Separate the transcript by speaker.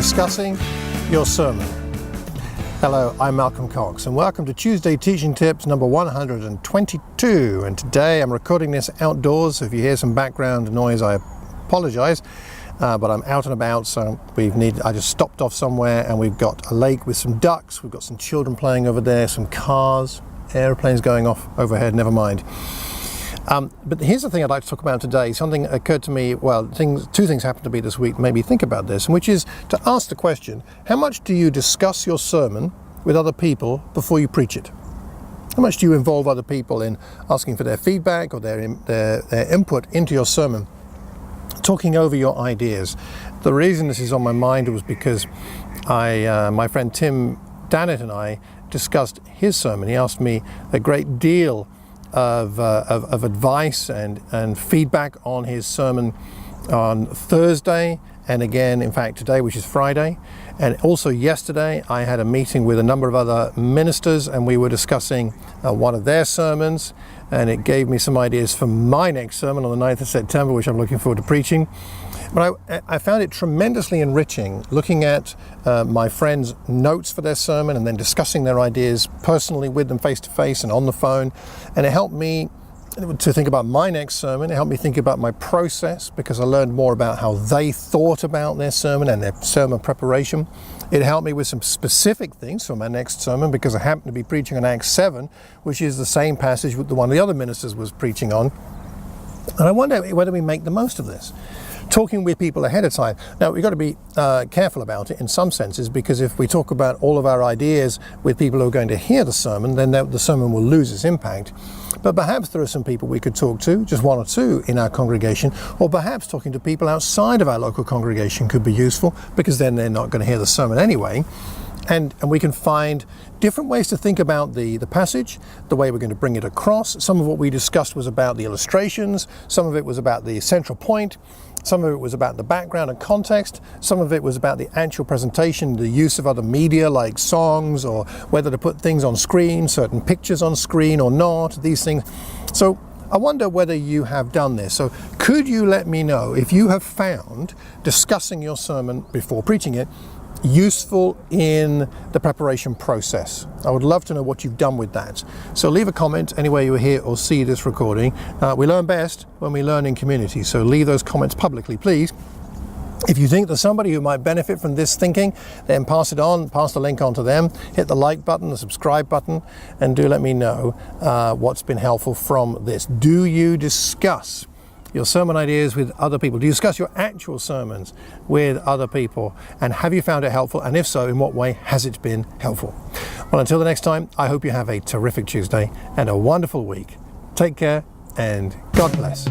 Speaker 1: discussing your sermon. Hello, I'm Malcolm Cox and welcome to Tuesday Teaching Tips number 122, and today I'm recording this outdoors, so if you hear some background noise I apologize, but I'm out and about, so I just stopped off somewhere and we've got a lake with some ducks, we've got some children playing over there, some cars, airplanes going off overhead, never mind. But here's the thing I'd like to talk about today. Something occurred to me, two things happened to me this week, made me think about this, which is to ask the question, how much do you discuss your sermon with other people before you preach it? How much do you involve other people in asking for their feedback or their input into your sermon, talking over your ideas? The reason this is on my mind was because my friend Tim Dannett and I discussed his sermon. He asked me a great deal of advice and feedback on his sermon on Thursday, and again, in fact, today, which is Friday. And also yesterday, I had a meeting with a number of other ministers, and we were discussing one of their sermons, and it gave me some ideas for my next sermon on the 9th of September, which I'm looking forward to preaching. But I found it tremendously enriching looking at my friends' notes for their sermon and then discussing their ideas personally with them face to face and on the phone. And it helped me to think about my next sermon. It helped me think about my process because I learned more about how they thought about their sermon and their sermon preparation. It helped me with some specific things for my next sermon because I happen to be preaching on Acts 7, which is the same passage that one of the other ministers was preaching on. And I wonder whether we make the most of this, talking with people ahead of time. Now, we've got to be careful about it in some senses, because if we talk about all of our ideas with people who are going to hear the sermon, then the sermon will lose its impact. But perhaps there are some people we could talk to, just one or two in our congregation, or perhaps talking to people outside of our local congregation could be useful, because then they're not going to hear the sermon anyway. And we can find different ways to think about the passage, the way we're going to bring it across. Some of what we discussed was about the illustrations, some of it was about the central point, some of it was about the background and context, some of it was about the actual presentation, the use of other media like songs, or whether to put things on screen, certain pictures on screen or not, these things. So I wonder whether you have done this. So could you let me know if you have found discussing your sermon before preaching it useful in the preparation process? I would love to know what you've done with that. So leave a comment anywhere you hear or see this recording. We learn best when we learn in community, so leave those comments publicly, please. If you think there's somebody who might benefit from this thinking, then pass it on, pass the link on to them, hit the like button, the subscribe button, and do let me know what's been helpful from this. Do you discuss your sermon ideas with other people? Do you discuss your actual sermons with other people? And have you found it helpful? And if so, in what way has it been helpful? Well, until the next time, I hope you have a terrific Tuesday and a wonderful week. Take care and God bless.